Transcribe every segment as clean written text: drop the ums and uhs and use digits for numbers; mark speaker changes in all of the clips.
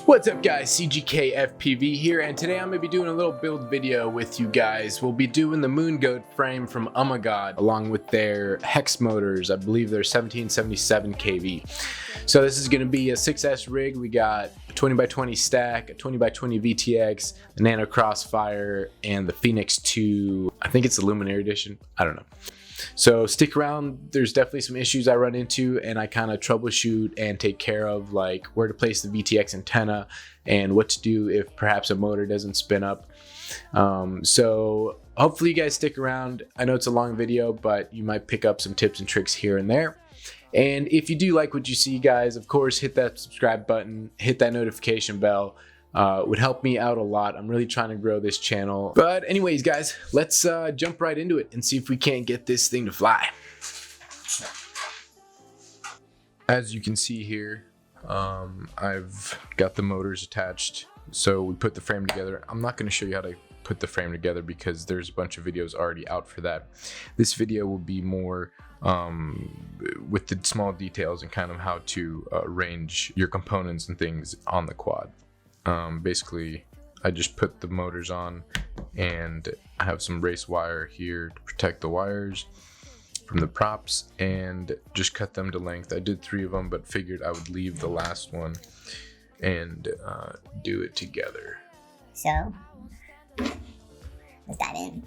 Speaker 1: What's up guys, CGKFPV here, and today I'm going to be doing a little build video with you guys. We'll be doing the Ummagawd frame from Ummagawd along with their hex motors. I believe they're 1777 kV. So this is going to be a 6S rig. We got a 20x20 stack, a 20x20 VTX, the Nano Crossfire, and the Phoenix 2. I think it's the Lumenier edition. I don't know. So stick around, there's definitely some issues I run into and I kind of troubleshoot and take care of, like where to place the VTX antenna and what to do if perhaps a motor doesn't spin up. So hopefully you guys stick around. I know it's a long video, but you might pick up some tips and tricks here and there. And if you do like what you see guys, of course hit that subscribe button, hit that notification bell. Would help me out a lot. I'm really trying to grow this channel. But anyways guys, let's jump right into it and see if we can't get this thing to fly. As you can see here, I've got the motors attached, so we put the frame together. I'm not going to show you how to put the frame together because there's a bunch of videos already out for that. This video will be more with the small details and kind of how to arrange your components and things on the quad. Basically, I just put the motors on and I have some race wire here to protect the wires from the props and just cut them to length. I did 3 of them, but figured I would leave the last one and do it together.
Speaker 2: So, let's dive in.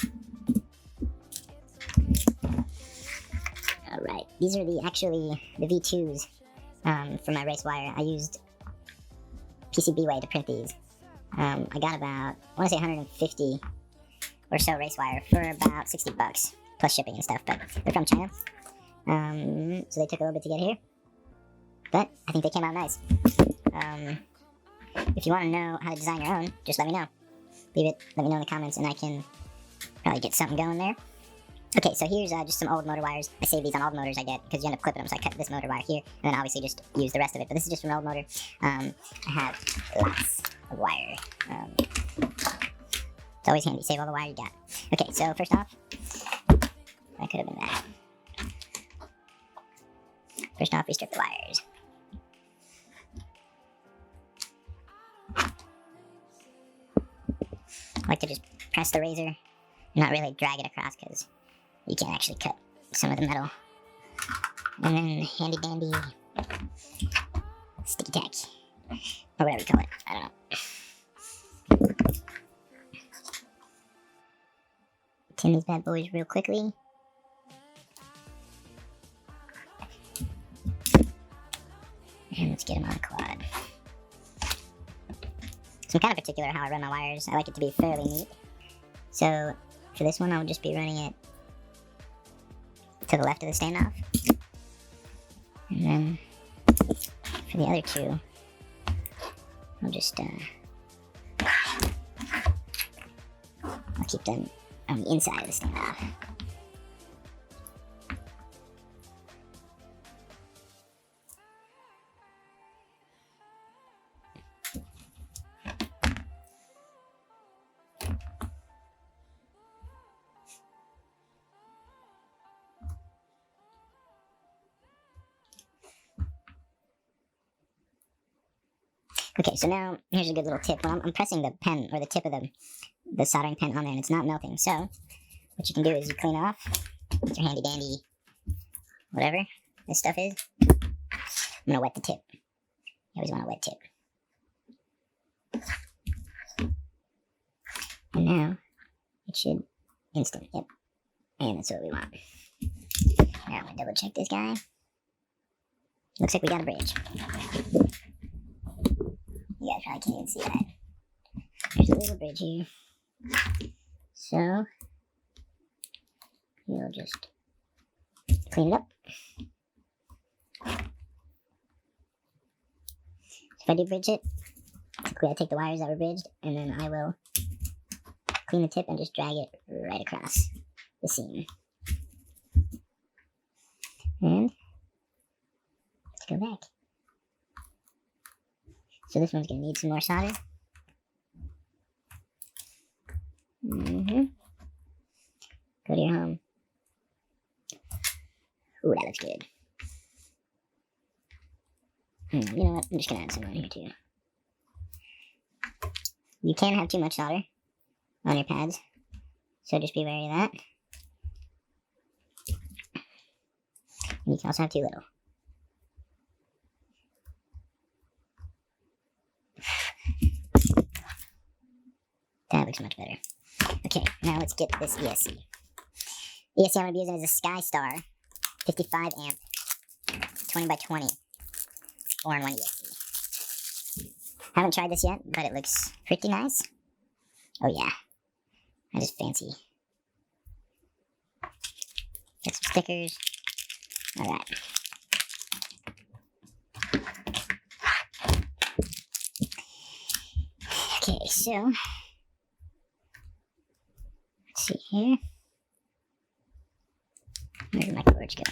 Speaker 2: Alright, these are actually the V2s for my race wire. I used PCB way to print these. I got about, I want to say 150 or so race wire for about 60 bucks plus shipping and stuff, but they're from China. So they took a little bit to get here, but I think they came out nice. If you want to know how to design your own, just let me know. Let me know in the comments and I can probably get something going there. Okay, so here's just some old motor wires. I save these on all the motors I get because you end up clipping them, so I cut this motor wire here, and then obviously just use the rest of it. But this is just an old motor. I have lots of wire. It's always handy, save all the wire you got. Okay, so first off, that could have been that. First off, we strip the wires. I like to just press the razor and not really drag it across because you can actually cut some of the metal. And then handy dandy sticky tack, or whatever you call it, I don't know. Tin these bad boys real quickly. And let's get them on the quad. So I'm kind of particular how I run my wires. I like it to be fairly neat. So for this one, I'll just be running it to the left of the standoff. And then for the other two, I'll just I'll keep them on the inside of the standoff. Okay, so now here's a good little tip. When I'm pressing the pen or the tip of the soldering pen on there and it's not melting. So what you can do is you clean off with your handy dandy whatever this stuff is. I'm gonna wet the tip. You always want a wet tip. And now it should instant. Yep. And that's what we want. Now I'm gonna double check this guy. Looks like we got a bridge. You guys probably can't even see that. There's a little bridge here. So, we'll just clean it up. If I do bridge it, typically I take the wires that were bridged, and then I will clean the tip and just drag it right across the seam. And, let's go back. So this one's going to need some more solder. Go to your home. Ooh, that looks good. You know what? I'm just going to add some on here too. You can't have too much solder on your pads, so just be wary of that. And you can also have too little. That looks much better. Okay, now let's get this ESC. ESC I'm going to be using is a SkyStar 55 amp 20 by 20 4-in-1 ESC. Haven't tried this yet, but it looks pretty nice. Oh yeah, that is fancy. Got some stickers. Alright. Okay, so let's see here. Where did my cords go?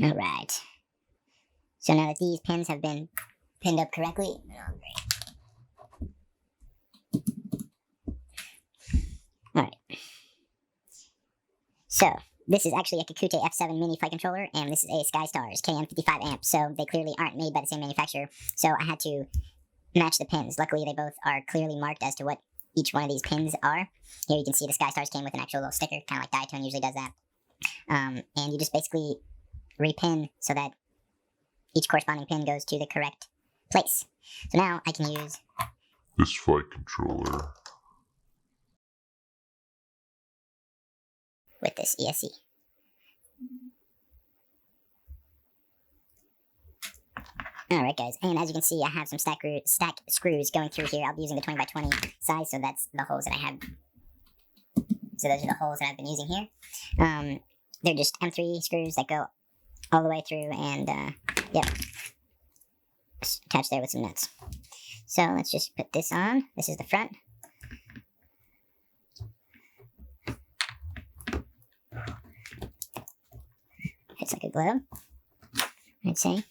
Speaker 2: Alright. So now that these pins have been pinned up correctly, alright. So, this is actually a Kakute F7 mini flight controller, and this is a SkyStars KM55 amp, so they clearly aren't made by the same manufacturer, so I had to match the pins. Luckily, they both are clearly marked as to what each one of these pins are. Here you can see the SkyStars came with an actual little sticker, kind of like Diatone usually does that. And you just basically repin so that each corresponding pin goes to the correct place. So now I can use
Speaker 3: this flight controller
Speaker 2: with this ESC. Alright guys, and as you can see I have some stack screws going through here. I'll be using the 20 by 20 size, so that's the holes that I have. So those are the holes that I've been using here. They're just M3 screws that go all the way through, and yep, attached there with some nuts. So let's just put this on. This is the front. Fits like a glove, I'd say.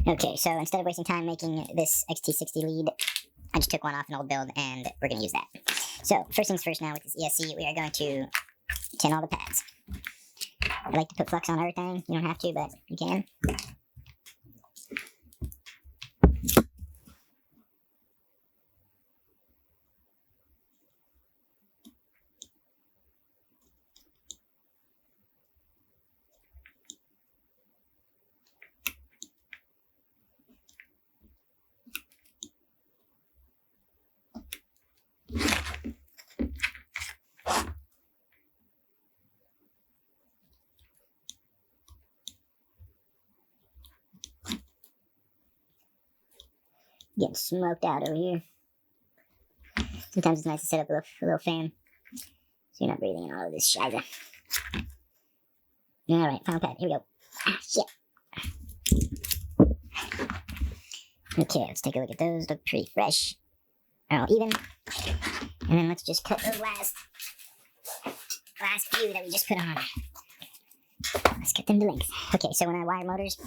Speaker 2: Okay, so instead of wasting time making this XT60 lead, I just took one off an old build, and we're going to use that. So, first things first now with this ESC, we are going to tin all the pads. I like to put flux on everything. You don't have to, but you can. Getting smoked out over here. Sometimes it's nice to set up a little fan so you're not breathing in all of this shiza. Alright, final pad. Here we go. Ah, shit. Okay, let's take a look at those. Look pretty fresh. Oh, even. And then let's just cut those last few that we just put on. Let's cut them to length. Okay, so when I wire motors,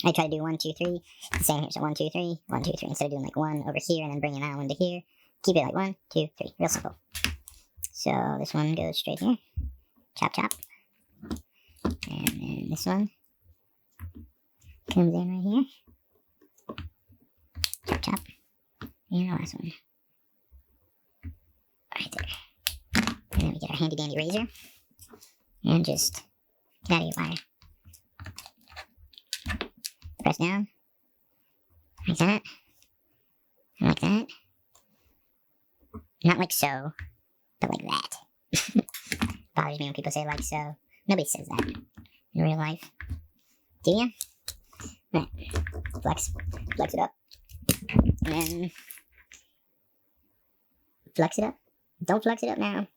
Speaker 2: I try to do 1, 2, 3. The same here. So 1, 2, 3, 1, 2, 3. Instead of doing like 1 over here and then bringing that one to here, keep it like 1, 2, 3. Real simple. So this one goes straight here. Chop, chop. And then this one comes in right here. Chop, chop. And the last one. Right there. And then we get our handy dandy razor. And just get out of your wire. Press down. Like that. And like that. Not like so, but like that. Bothers me when people say like so. Nobody says that in real life. Do ya? Right. Flex it up. And then flex it up. Don't flex it up now.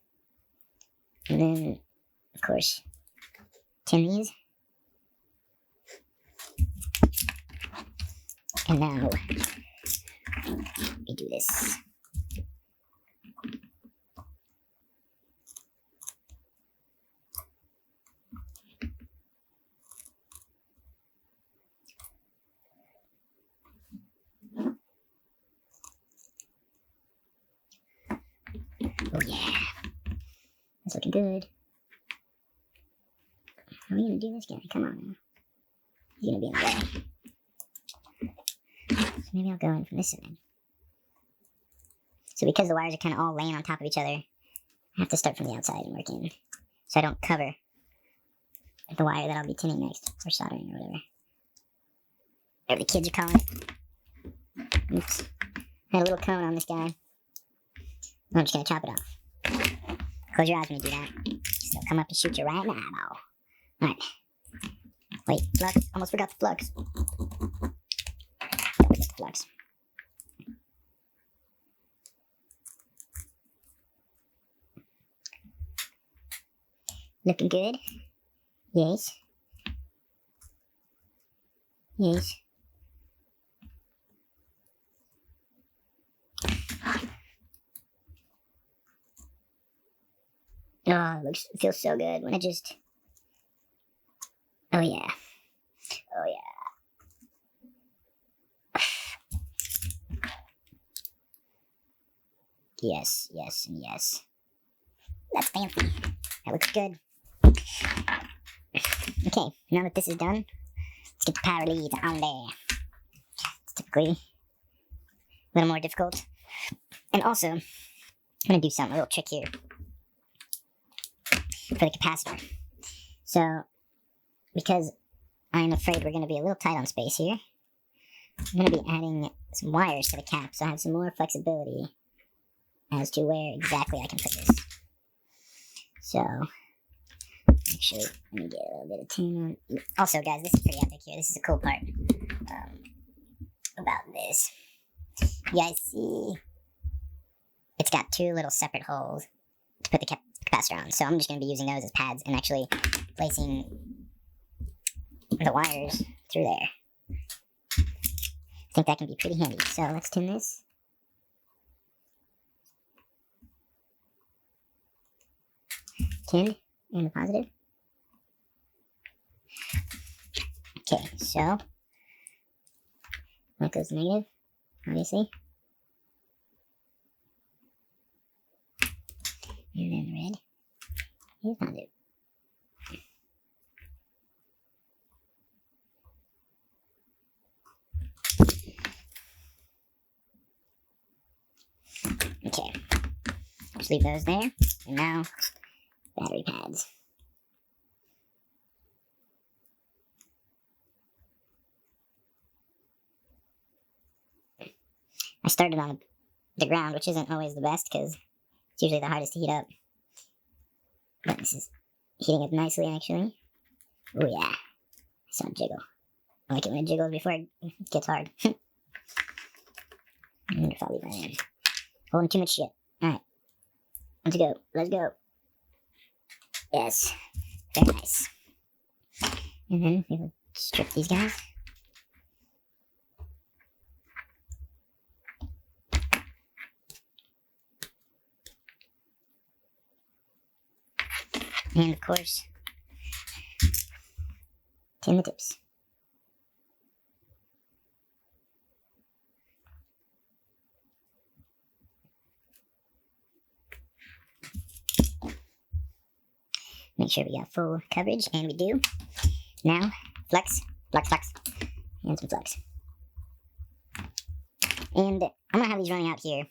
Speaker 2: And then, of course, tin these. And now, we do this. Oh yeah, that's looking good. How are we gonna do this guy? Come on now. He's gonna be in the way. So maybe I'll go in from this side. So because the wires are kind of all laying on top of each other, I have to start from the outside and work in. So I don't cover the wire that I'll be tinning next, or soldering, or whatever. Whatever the kids are calling it. Oops. Had a little cone on this guy. I'm just gonna chop it off. Close your eyes when you do that. So they'll come up and shoot you right now. Alright. Wait, flux. Almost forgot the flux. Don't forget the flux. Looking good. Yes. Yes. Oh, it feels so good when I just... Oh yeah. Oh yeah. Yes, yes, and yes. That's fancy. That looks good. Okay, now that this is done, let's get the power leads on there. It's typically a little more difficult. And also, I'm going to do something, a little trick here. For the capacitor. So, because I'm afraid we're going to be a little tight on space here, I'm going to be adding some wires to the cap so I have some more flexibility as to where exactly I can put this. So, actually, let me get a little bit of tin on. Also, guys, this is pretty epic here. This is a cool part about this. You guys see, it's got two little separate holes to put the capacitor on. So I'm just going to be using those as pads and actually placing the wires through there. I think that can be pretty handy. So let's tin this. Tin and the positive. Okay, so that goes negative, obviously. And then red is positive. Okay, just leave those there. And now, battery pads. I started on the ground, which isn't always the best because it's usually the hardest to heat up. But this is heating up nicely, actually. Oh yeah, I saw it jiggle. I like it when it jiggles before it gets hard. I wonder if I'll leave that in. Holding too much shit. Alright. Let's go. Let's go. Yes. Very nice. And then we will strip these guys. And of course, tin the tips. Make sure we got full coverage, and we do. Now, flex, flex, flex, and some flex. And I'm gonna have these running out here.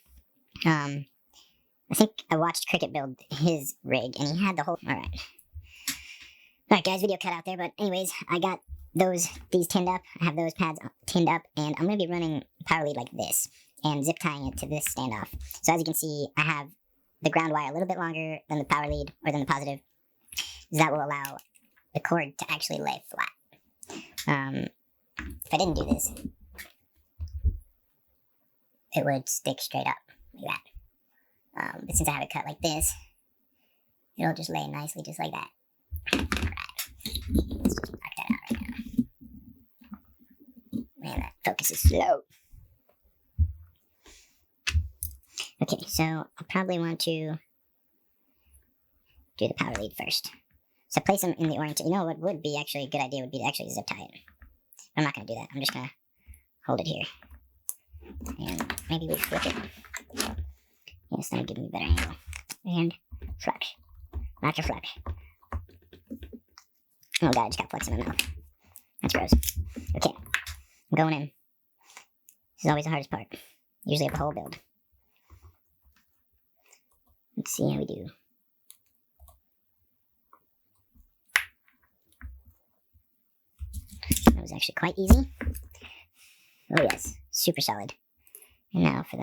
Speaker 2: I think I watched Cricket build his rig, and he had the whole... Alright, guys, video cut out there, but anyways, I got these tinned up. I have those pads tinned up, and I'm going to be running power lead like this, and zip tying it to this standoff. So as you can see, I have the ground wire a little bit longer than the power lead, or than the positive. That will allow the cord to actually lay flat. If I didn't do this, it would stick straight up, like that. But since I have it cut like this, it'll just lay nicely just like that. Alright. Let's just knock that out right now. Man, that focus is slow. Okay, so I'll probably want to do the power lead first. So place them in the orientation. You know what would be actually a good idea would be to actually zip tie it. I'm not going to do that. I'm just going to hold it here. And maybe we flip it. Yes, that'll give me a better angle. And flex. Not your flex. Oh god, I just got flex in my mouth. That's gross. Okay, I'm going in. This is always the hardest part. Usually of the whole build. Let's see how we do. That was actually quite easy. Oh yes, super solid. And now for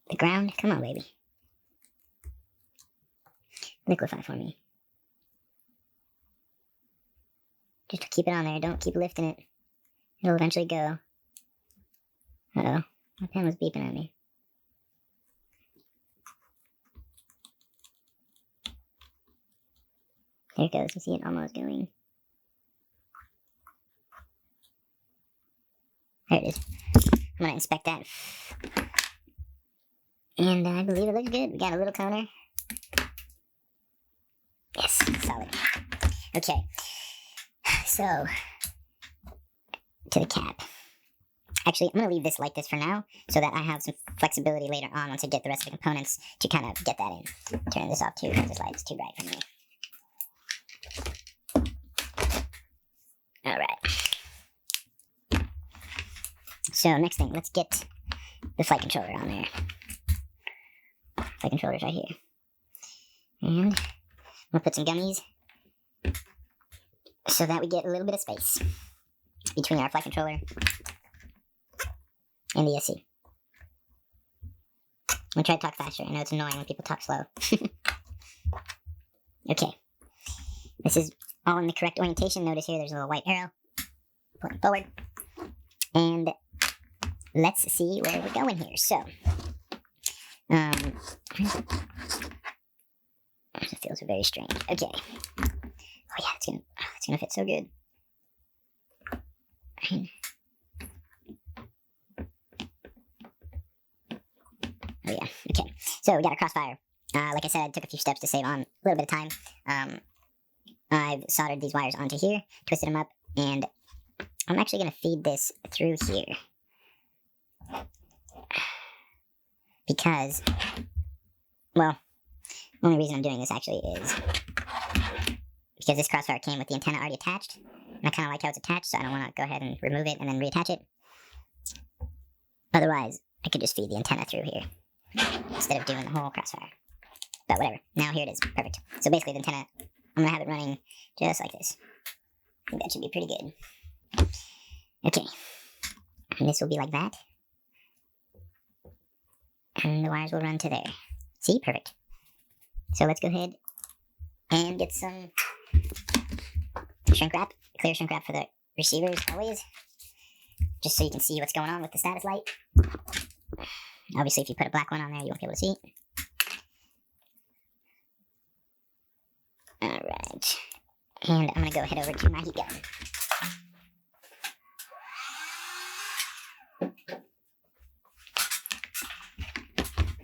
Speaker 2: the ground. Come on, baby. Liquefy for me. Just keep it on there. Don't keep lifting it. It'll eventually go. Uh-oh. My pen was beeping at me. There it goes. You see it almost going. There it is. I'm going to inspect that. And I believe it looks good. We got a little coner. Yes, solid. Okay. So, to the cap. Actually, I'm going to leave this like this for now, so that I have some flexibility later on once I get the rest of the components to kind of get that in. Turn this off too, because this light's too bright for me. Alright. So, next thing, let's get the flight controller on there. Flight controller's right here. And I'm going to put some gummies so that we get a little bit of space between our flight controller and the SC. I'm going to try to talk faster. I know it's annoying when people talk slow. Okay. This is all in the correct orientation. Notice here there's a little white arrow pointing forward. And let's see where we're going here. So, it feels very strange. Okay. Oh yeah, it's gonna fit so good. Oh yeah. Okay. So we got a Crossfire. Like I said, I took a few steps to save on a little bit of time. I've soldered these wires onto here, twisted them up, and I'm actually gonna feed this through here. Because, well, the only reason I'm doing this actually is because this Crossfire came with the antenna already attached, and I kind of like how it's attached, so I don't want to go ahead and remove it and then reattach it. Otherwise, I could just feed the antenna through here instead of doing the whole Crossfire. But whatever. Now here it is. Perfect. So basically the antenna, I'm going to have it running just like this. I think that should be pretty good. Okay. And this will be like that. And the wires will run to there. See? Perfect. So let's go ahead and get some shrink wrap. Clear shrink wrap for the receivers always. Just so you can see what's going on with the status light. Obviously, if you put a black one on there, you won't be able to see it. Alright. And I'm going to go head over to my heat gun.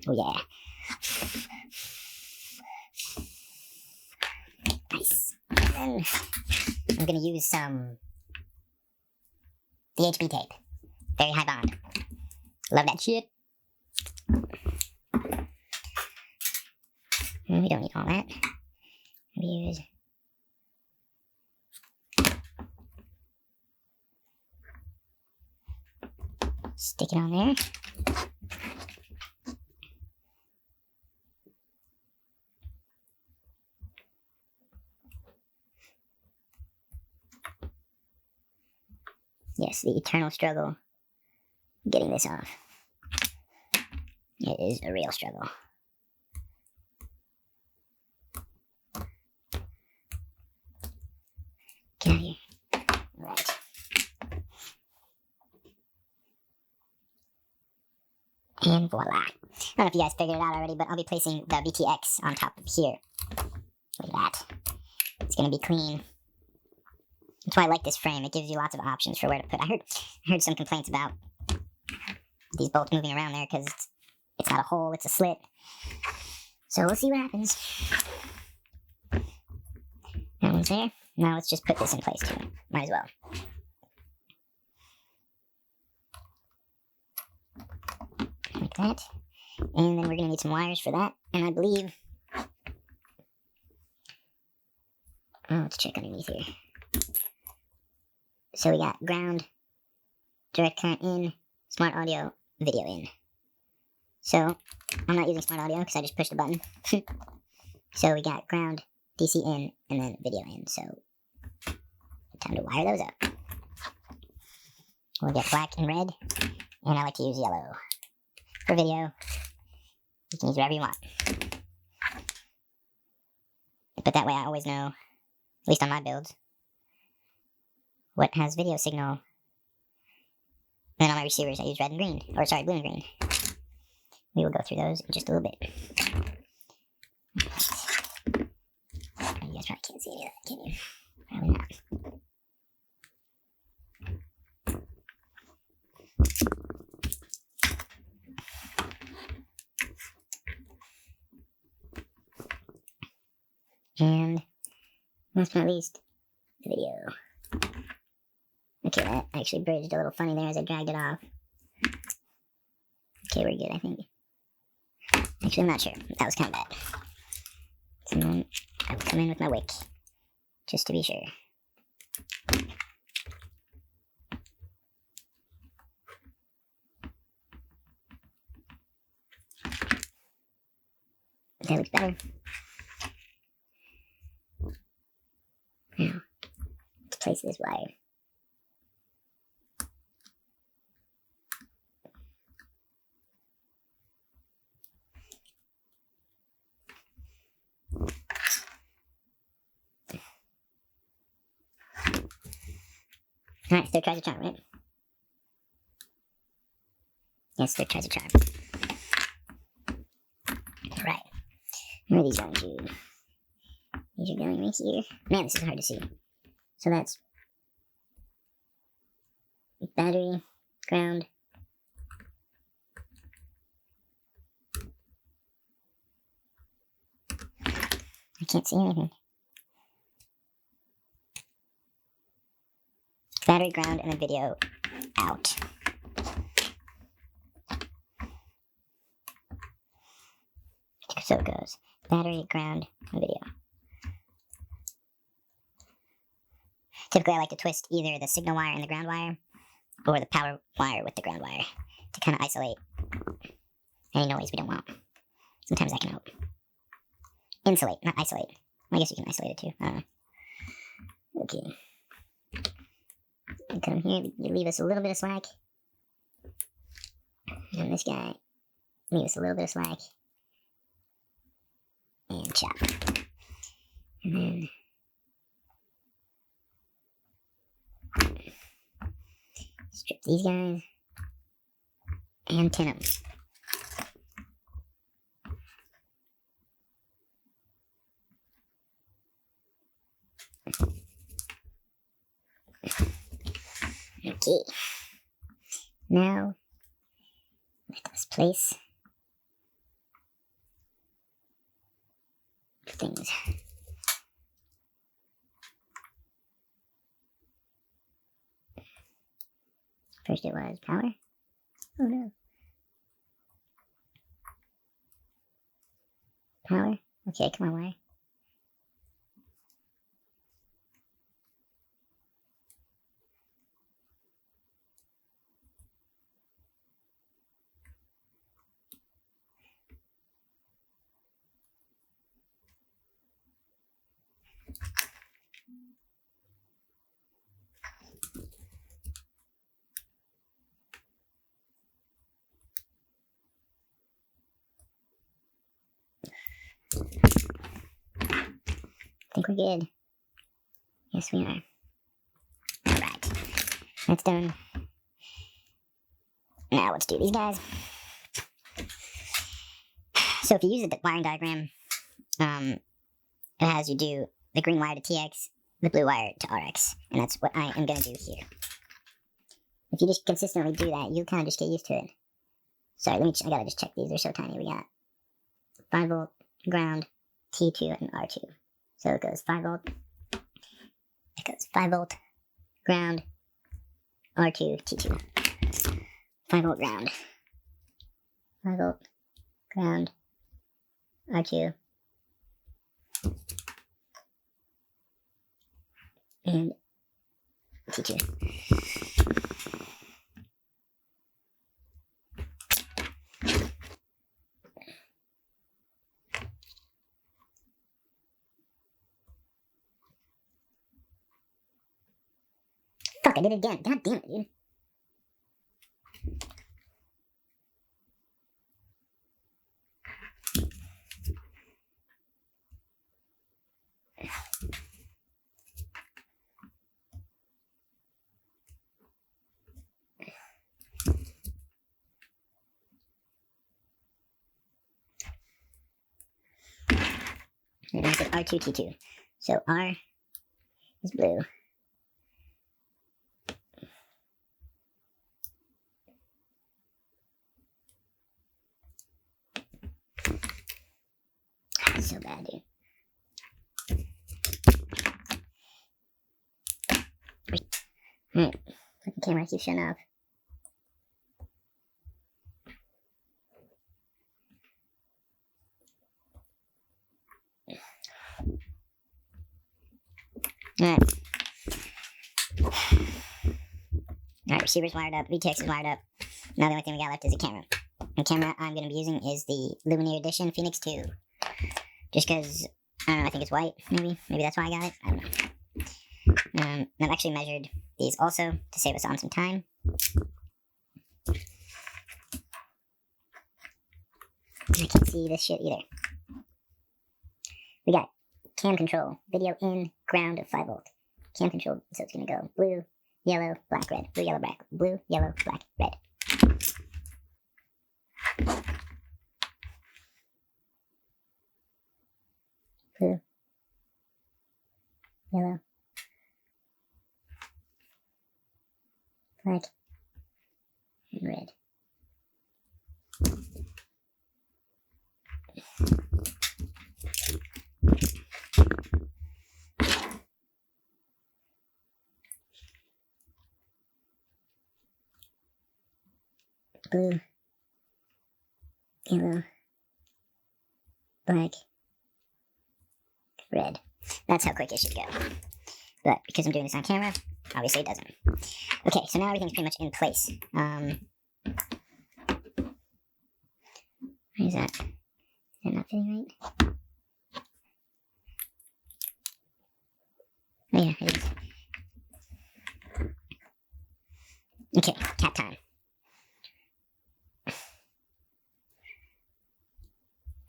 Speaker 2: Oh yeah. Nice. And then I'm going to use some DHB tape. Very high bond. Love that shit. We don't need all that. Maybe use stick it on there. Yes, the eternal struggle getting this off. It is a real struggle. Get out of here. Right. And voila. I don't know if you guys figured it out already, but I'll be placing the VTX on top of here. Look at that. It's going to be clean. That's why I like this frame. It gives you lots of options for where to put. I heard some complaints about these bolts moving around there because it's not a hole, it's a slit. So we'll see what happens. That one's there. Now let's just put this in place too. Might as well. Like that. And then we're going to need some wires for that. And I believe... Oh, let's check underneath here. So we got ground, direct current in, smart audio, video in. So, I'm not using smart audio because I just pushed a button. So we got ground, DC in, and then video in. So, time to wire those up. We'll get black and red, and I like to use yellow. For video, you can use whatever you want. But that way I always know, at least on my builds, what has video signal. And then on my receivers I use red and green, or sorry, blue and green. We will go through those in just a little bit. You guys probably can't see any of that, can you? Probably not. And last but not least, the video. Okay, that actually bridged a little funny there as I dragged it off. Okay, we're good, I think. Actually, I'm not sure. That was kind of bad. So then I will come in with my wick, just to be sure. That looks better. Now, let's place this wire. Alright, third tries a charm, right? Yes, third tries a charm. Alright. Where are these going to? These are going right here. Man, this is hard to see. So that's battery, ground. I can't see anything. Battery, ground, and then video out. So it goes. Battery, ground, and video. Typically I like to twist either the signal wire and the ground wire, or the power wire with the ground wire, to kind of isolate any noise we don't want. Sometimes that can help. Insulate, not isolate. I guess you can isolate it too. I don't know. Okay. You come here, you leave us a little bit of slack. And this guy, leave us a little bit of slack. And chop. And then strip these guys. And tin them. Okay. Now, let us place things. First it was power. Oh no. Power? Okay, come on, wire. I think we're good. Yes, we are. Alright. That's done. Now let's do these guys. So if you use the wiring diagram, it has you do the green wire to TX, the blue wire to RX, and that's what I am going to do here. If you just consistently do that, you'll kind of just get used to it. Sorry, I gotta just check these, they're so tiny. We got 5 volt, ground, T2, and R2. So it goes 5 volt, it goes 5 volt, ground, R2, T2. 5 volt, ground. 5 volt, ground, R2, and T2. Fuck, I did it again. God damn it, dude. And I said R2, T2. So R is blue. That's so bad, dude. Alright, the camera keeps shutting off. Alright, receiver's wired up, VTX is wired up. Now the only thing we got left is a camera. The camera I'm going to be using is the Lumenier Edition Phoenix 2. Just because, I don't know, I think it's white, maybe. Maybe that's why I got it. I don't know. I've actually measured these also to save us on some time. I can't see this shit either. We got cam control, video in, ground of 5 volt. Cam control, so it's going to go blue, yellow, black, red. Blue, yellow, black. Blue, yellow, black, red. Blue, yellow, black, and red. Blue, yellow, black, red. That's how quick it should go. But because I'm doing this on camera, obviously it doesn't. Okay, so now everything's pretty much in place. Why is that? Is that not fitting right? Oh yeah, it is. Okay, cat time.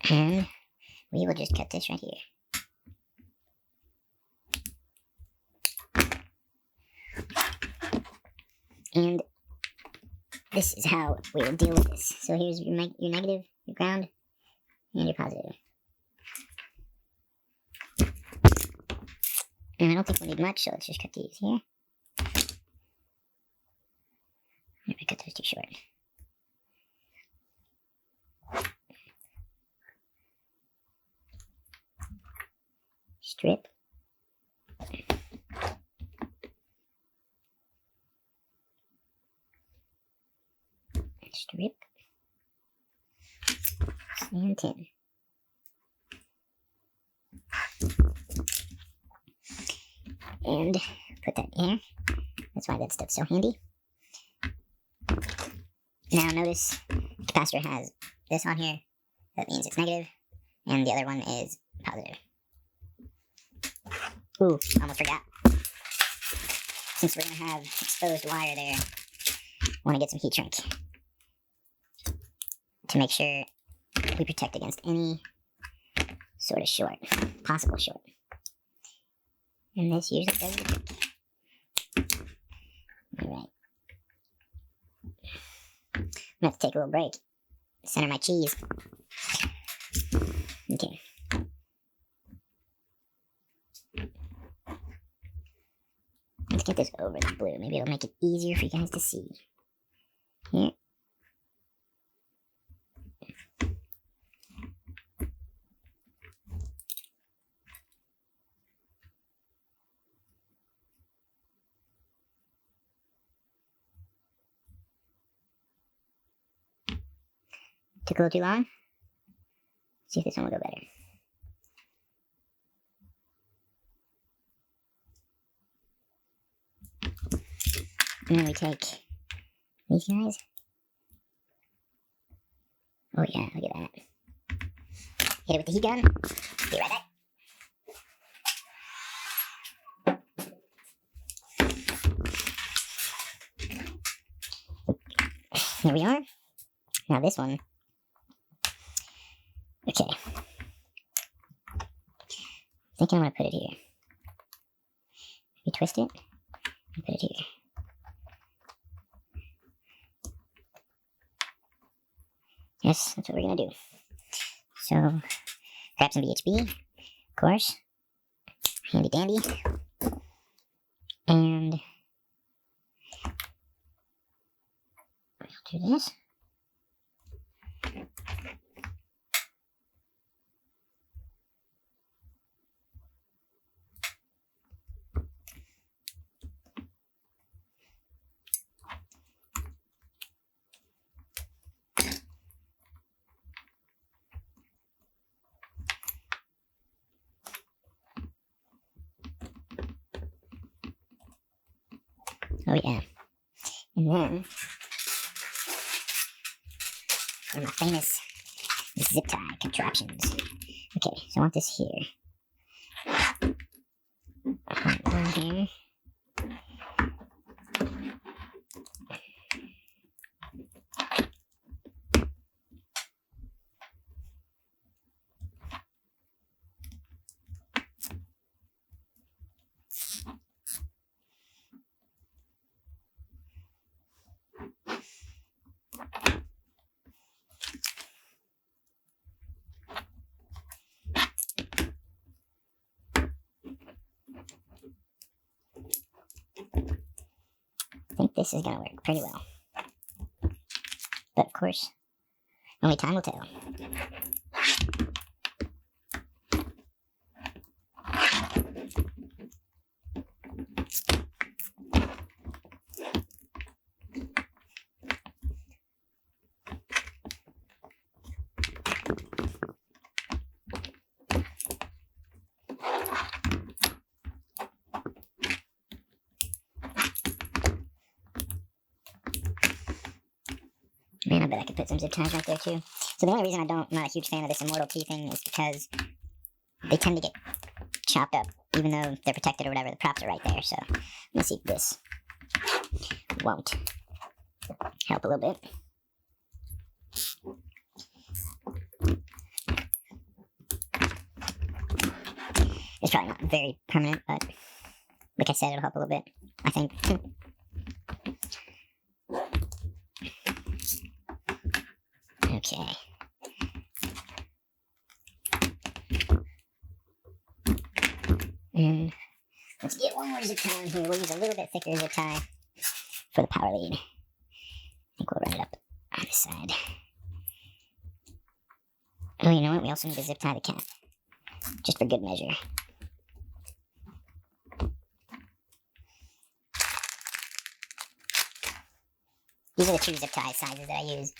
Speaker 2: And we will just cut this right here. And this is how we will deal with this. So here's your negative, your ground, and your positive. And I don't think we need much, so let's just cut these here. Maybe cut those too short. Strip. Strip. And 10. And put that here. That's why that stuff's so handy. Now notice the capacitor has this on here. That means it's negative. And the other one is positive. Ooh, almost forgot. Since we're going to have exposed wire there, I want to get some heat shrink to make sure we protect against any sort of short, possible short. And this usually does the trick. Alright. I'm going to have to take a little break. Center my cheese. Okay. Let's get this over the blue. Maybe it'll make it easier for you guys to see. Here. Took a little too long. Let's see if this one will go better. And then we take these guys. Oh yeah, look at that. Hit it with the heat gun. Be right back. There we are. Now this one. Okay. I think I'm going to put it here. We twist it and put it here. Yes, that's what we're going to do. So, grab some VHB, of course. Handy dandy. And I'll do this. Oh yeah. And then for my famous zip tie contraptions. Okay, so I want this here. One here. I think this is gonna work pretty well. But of course, only time will tell. Man, I bet I could put some zip ties right there too. So the only reason I'm not a huge fan of this Immortal T thing is because they tend to get chopped up, even though they're protected or whatever. The props are right there. So let's see if this won't help a little bit. It's probably not very permanent, but like I said, it'll help a little bit, I think. Okay. And let's get one more zip tie in here. We'll use a little bit thicker zip tie for the power lead. I think we'll run it up on this side. Oh, you know what? We also need to zip tie the cap, just for good measure. These are the two zip tie sizes that I use.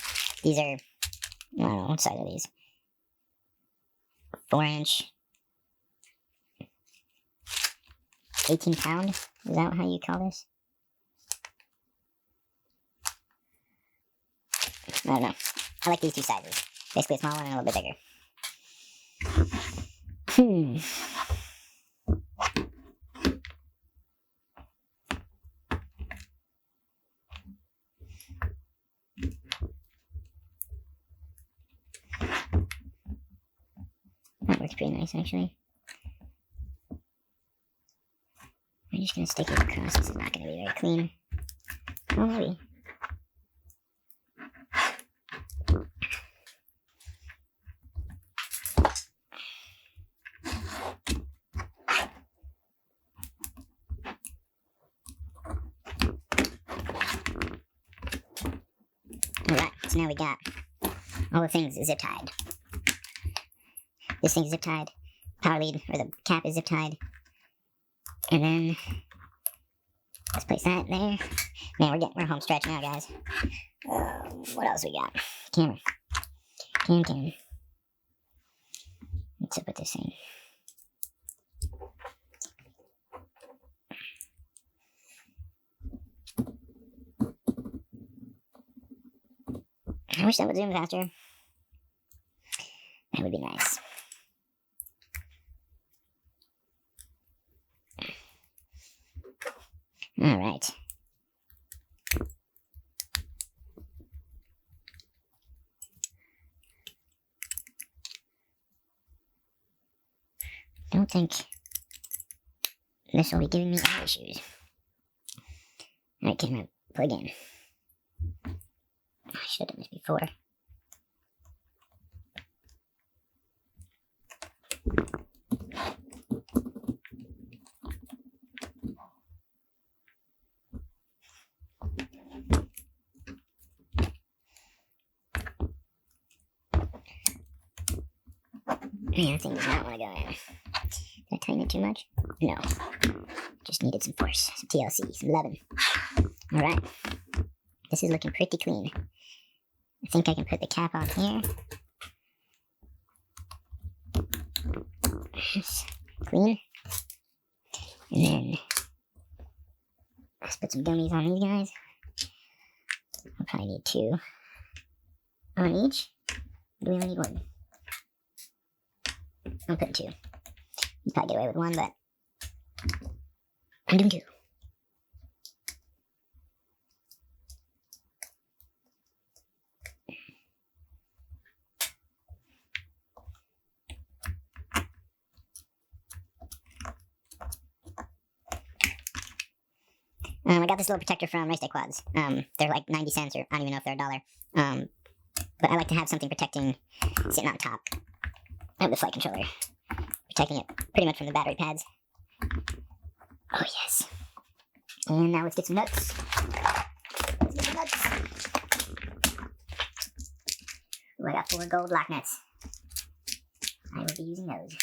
Speaker 2: These are, I don't know, what size are these? 4-inch. 18 pound? Is that how you call this? I don't know. I like these two sizes. Basically a small one and a little bit bigger. That works pretty nice, actually. I'm just gonna stick it across. This is not gonna be very clean. Oh, maybe. so now we got all the things zip tied. This thing's zip tied, power lead, or the cap is zip tied. And then let's place that there. Man, we're home stretch now, guys. What else we got? Camera. Cam. What's up with this thing? I wish that would zoom faster. That would be nice. All right. Don't think this will be giving me any issues. Alright, camera, plug in. I should have done this before. Man, that thing does not want to go in. Did I tighten it too much? No. Just needed some force, some TLC, some loving. Alright. This is looking pretty clean. I think I can put the cap on here. Clean. And then let's put some dummies on these guys. I'll probably need 2 on each. Do we only need 1? I'm putting 2. You probably get away with 1, but I'm doing 2. I got this little protector from Race Day Quads. They're like 90 cents, or I don't even know if they're $1. But I like to have something protecting, sitting on top of the flight controller, protecting it pretty much from the battery pads. Oh yes. And now let's get some nuts. Ooh, I got 4 gold lock nuts. I will be using those.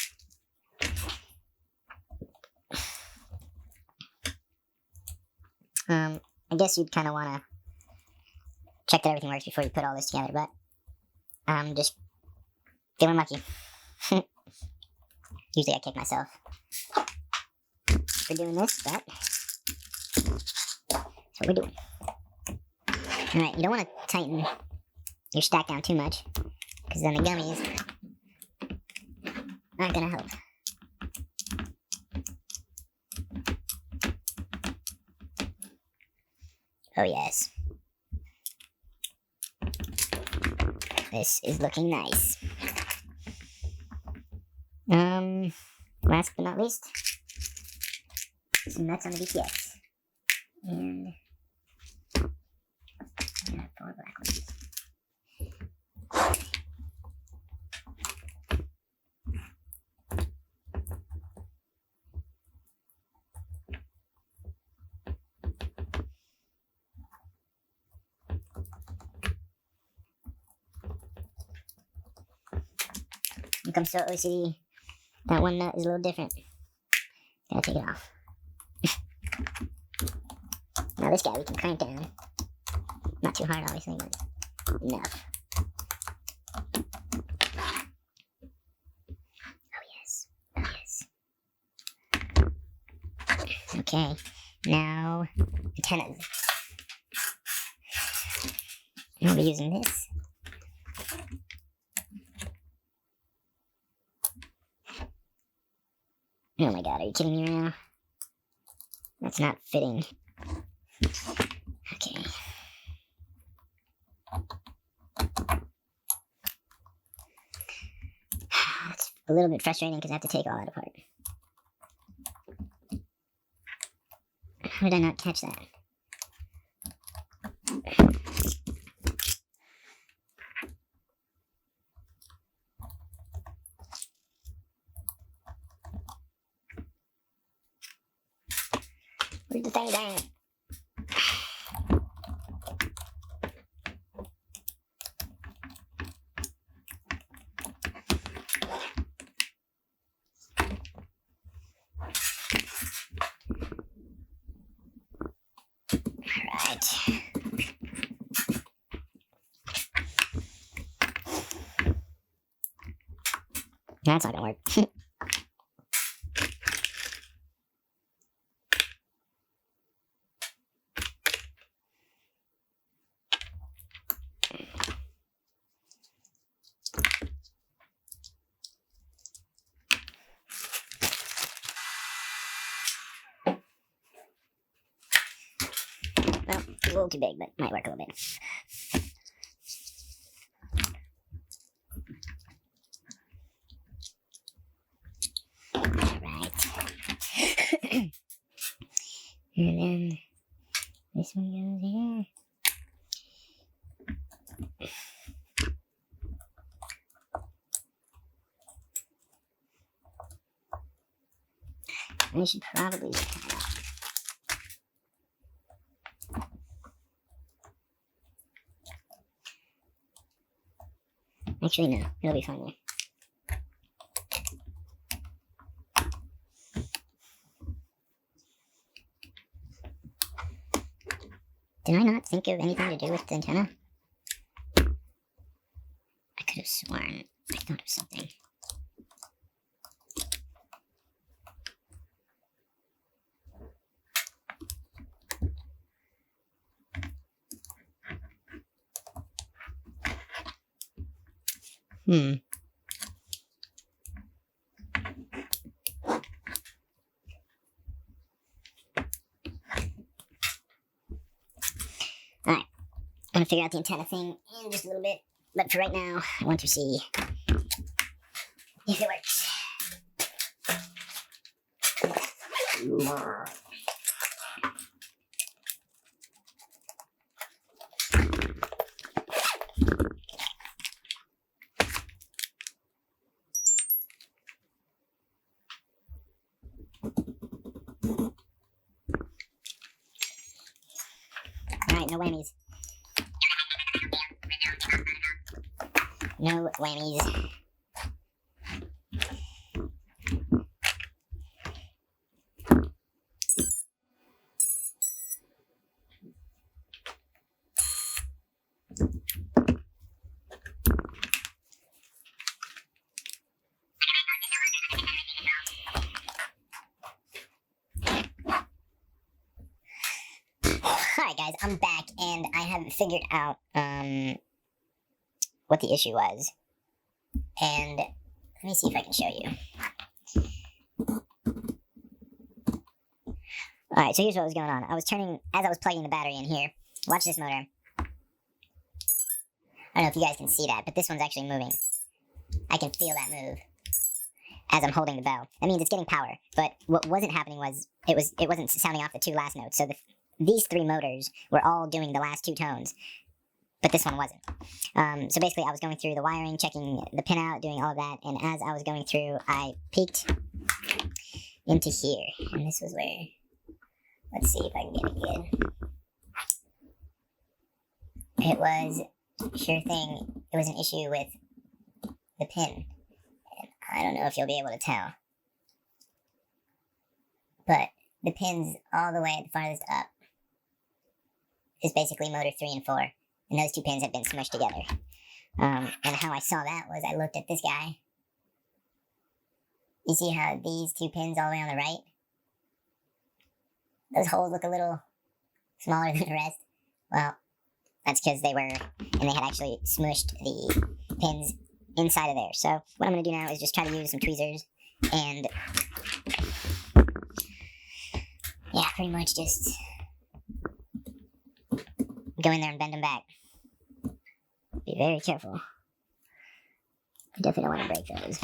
Speaker 2: I guess you'd kind of want to check that everything works before you put all this together, but I'm just feeling lucky. Usually I kick myself for doing this, but that's what we're doing. Alright, you don't want to tighten your stack down too much, because then the gummies aren't going to help. Oh yes. This is looking nice. Last but not least, some nuts on the VTX. And 4 black ones. Like I'm so OCD, that one nut is a little different. Gotta take it off. Now this guy we can crank down. Not too hard, obviously, but enough. Oh yes, oh yes. Okay, now antennas. I'll be using this. Oh my god, are you kidding me right now? That's not fitting. Okay. It's a little bit frustrating because I have to take all that apart. How did I not catch that? Where's the thing down? That's not gonna work. Well, it's a little too big, but might work a little bit. Alright. And then this one goes here. I should probably actually, no, it'll be fine there. Did I not think of anything to do with the antenna? I could have sworn I thought of something. Alright, I'm gonna figure out the antenna thing in just a little bit, but for right now, I want to see if it works. Alright, no whammies. No whammies. Alright guys, I'm back and I have figured out what the issue was. And let me see if I can show you. Alright, so here's what was going on. I was turning, as I was plugging the battery in here, watch this motor. I don't know if you guys can see that, but this one's actually moving. I can feel that move as I'm holding the bow. That means it's getting power. But what wasn't happening was, it wasn't sounding off the two last notes. So these three motors were all doing the last two tones, but this one wasn't. So basically I was going through the wiring, checking the pin out, doing all of that, and as I was going through, I peeked into here, and this was where, let's see if I can get it good. It was, sure thing, it was an issue with the pin, and I don't know if you'll be able to tell, but the pins all the way at the farthest up is basically motor 3 and 4, and those two pins have been smushed together. And how I saw that was I looked at this guy. You see how these two pins all the way on the right? Those holes look a little smaller than the rest. Well, that's because they were, and they had actually smushed the pins inside of there. So what I'm going to do now is just try to use some tweezers and, yeah, pretty much just go in there and bend them back. Be very careful. I definitely don't want to break those.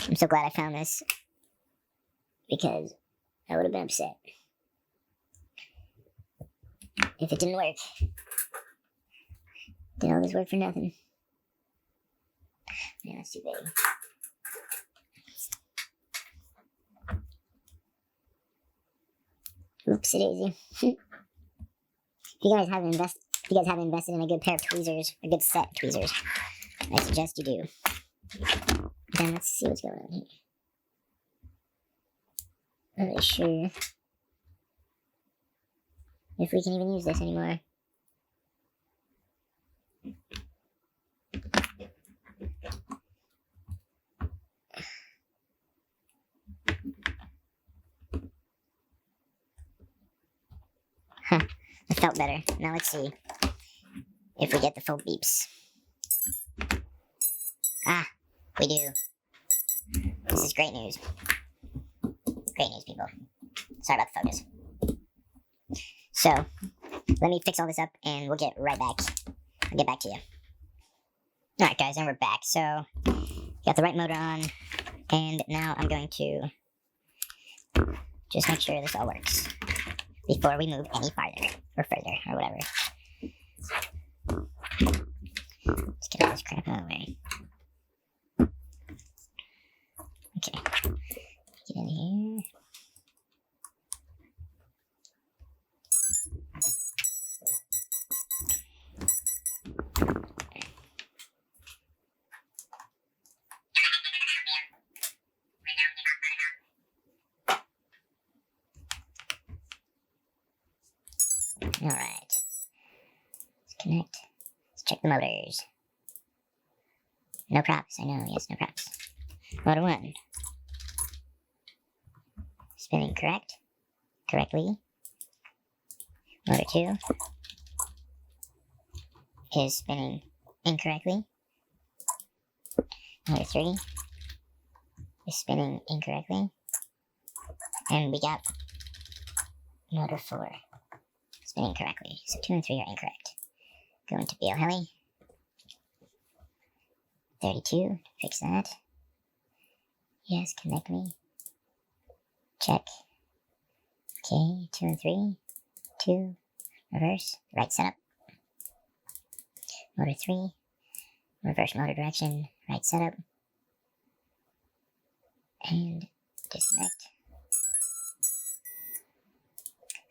Speaker 2: I'm so glad I found this, because I would have been upset if it didn't work. Did all this work for nothing? Yeah, that's too big. Oopsie daisy. If you guys haven't invested in a good pair of tweezers, a good set of tweezers, I suggest you do. Then let's see what's going on here. Not really sure if we can even use this anymore. Huh, it felt better. Now let's see if we get the full beeps. Ah, we do. This is great news. Great news, people. Sorry about the focus. So, let me fix all this up and we'll get right back. I'll get back to you. Alright guys, and we're back. So, got the right motor on, and now I'm going to just make sure this all works before we move any farther, or further, or whatever. Let's get all this crap out of the way. Okay, get in here. Alright. Let's connect. Let's check the motors. No props, I know, yes, no props. Motor 1. Spinning correctly. Motor 2 is spinning incorrectly. Motor 3 is spinning incorrectly. And we got motor 4. Spinning correctly. So 2 and 3 are incorrect. Going to BL Heli. 32. Fix that. Yes, connect me. Check. Okay, 2 and 3. 2. Reverse. Right setup. Motor 3. Reverse motor direction. Right setup. And disconnect.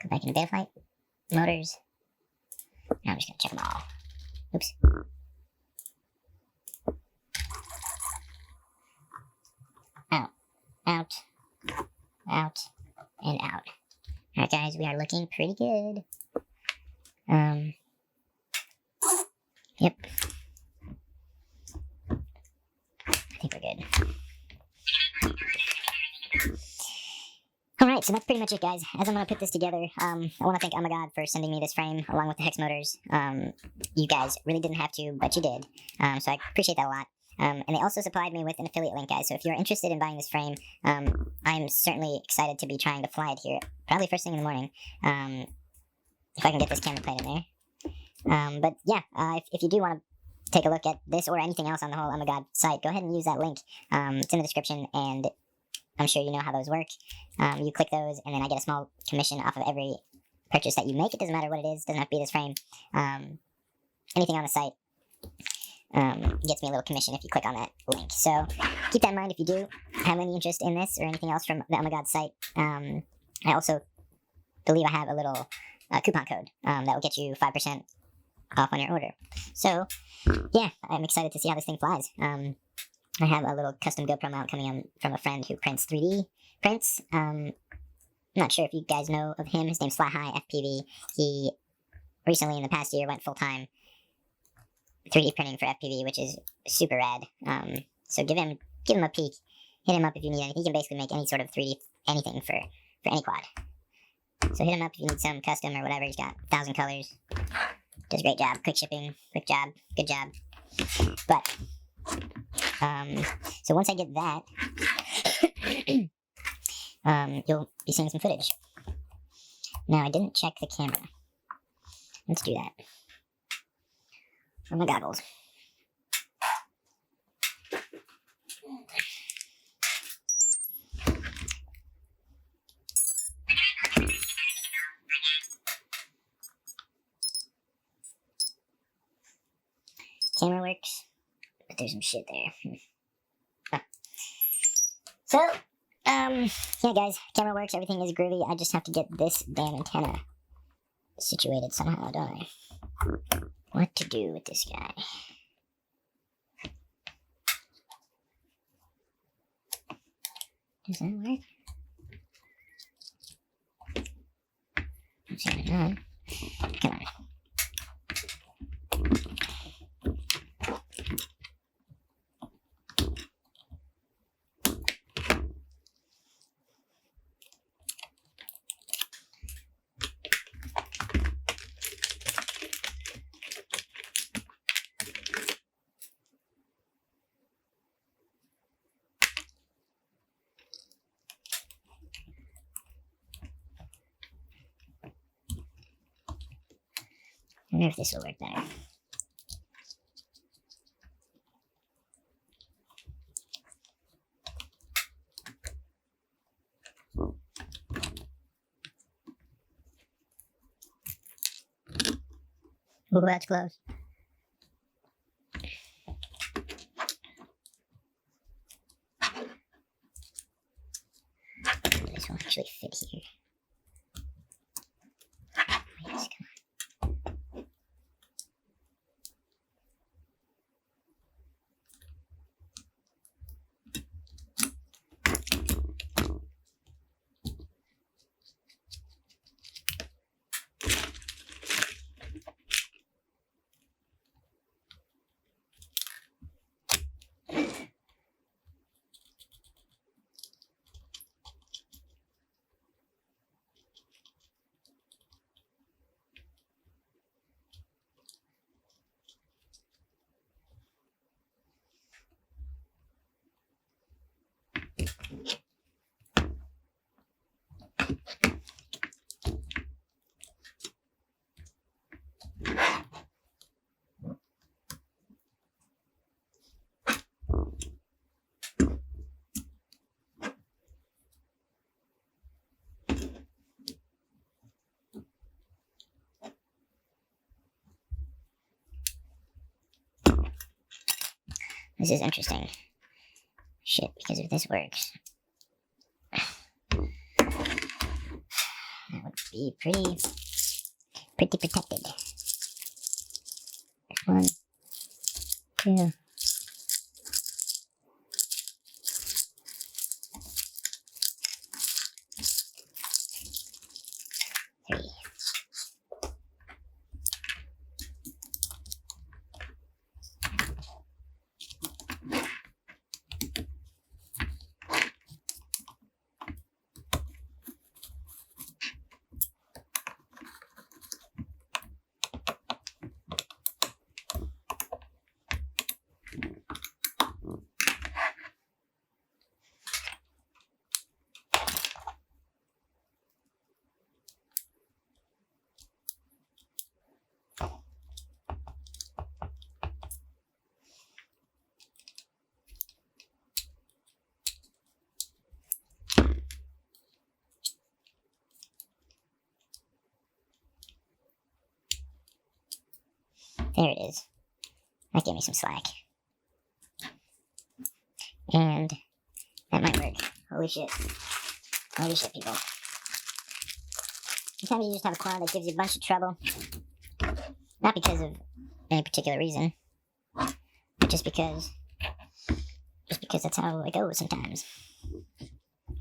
Speaker 2: Go back into beta flight. Motors. Now I'm just gonna check them all. Oops. Out. Out. Out. And out. Alright guys, we are looking pretty good. Yep. I think we're good. Alright, so that's pretty much it, guys. As I'm going to put this together, I want to thank Ummagawd for sending me this frame along with the hex motors. You guys really didn't have to, but you did. So I appreciate that a lot. And they also supplied me with an affiliate link, guys. So if you're interested in buying this frame, I'm certainly excited to be trying to fly it here, probably first thing in the morning, if I can get this camera plate in there. But yeah, if you do want to take a look at this or anything else on the whole Ummagawd site, go ahead and use that link. It's in the description, and I'm sure you know how those work. You click those, and then I get a small commission off of every purchase that you make. It doesn't matter what it is. It doesn't have to be this frame. Anything on the site gets me a little commission if you click on that link. So keep that in mind if you do have any interest in this or anything else from the Ummagawd site. I also believe I have a little coupon code that will get you 5% off on your order. So yeah, I'm excited to see how this thing flies. I have a little custom GoPro mount coming on from a friend who prints 3D prints. I'm not sure if you guys know of him. His name's Fly High FPV. He recently, in the past year, went full-time 3D printing for FPV, which is super rad. So give him a peek. Hit him up if you need anything. He can basically make any sort of 3D anything for any quad. So hit him up if you need some custom or whatever. He's got 1,000 colors. Does a great job. Quick shipping. Quick job. Good job. But so once I get that, you'll be seeing some footage. Now, I didn't check the camera. Let's do that. For my goggles. Camera works, but there's some shit there. Huh. So, yeah guys, camera works, everything is groovy. I just have to get this damn antenna situated somehow, don't I? What to do with this guy? Does that work? Let's see it on. wonder if this will work better. Oh, that's close. This will actually fit here. Yes, come on. This is interesting. Shit, because if this works, that would be pretty protected. 1, 2. 3. There it is. That gave me some slack. And that might work. Holy shit. Holy shit, people. Sometimes you just have a quad that gives you a bunch of trouble. Not because of any particular reason, but just because that's how it goes sometimes.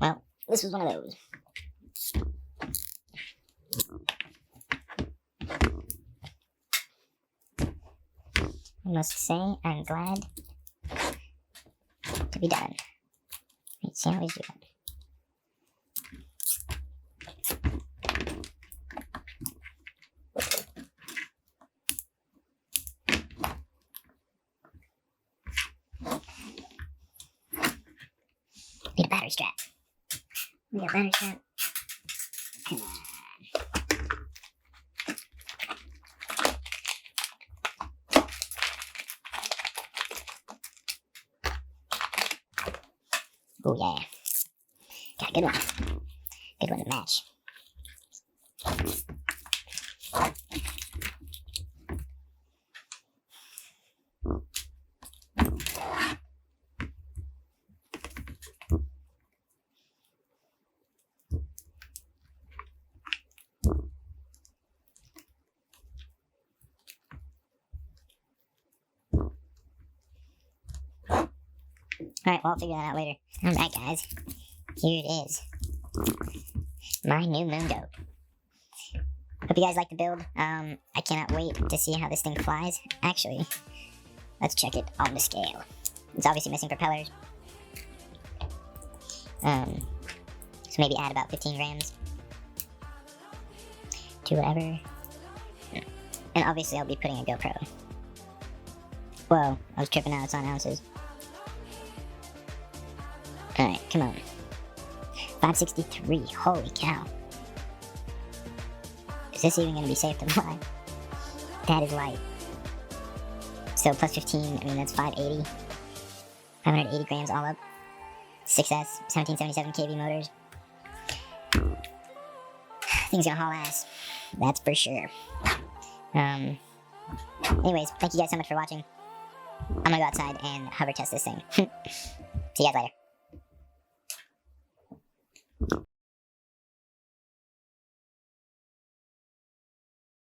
Speaker 2: Well, this was one of those. I must say, I'm glad to be done. Wait, see how we do that. Need a battery strap. Need a battery strap. Come on. Oh yeah. Got a good one. Good one to match. Alright, well, I'll figure that out later. Alright, guys. Here it is. My new Ummagawd. Hope you guys like the build. I cannot wait to see how this thing flies. Actually, let's check it on the scale. It's obviously missing propellers. So maybe add about 15 grams to whatever. And obviously I'll be putting a GoPro. Whoa, I was tripping out, it's on ounces. Alright, come on. 563, holy cow. Is this even gonna be safe to fly? That is light. So plus 15, I mean that's 580. 580 grams all up. 6S, 1777 kV motors. Thing's gonna haul ass. That's for sure. Anyways, thank you guys so much for watching. I'm gonna go outside and hover test this thing. See you guys later.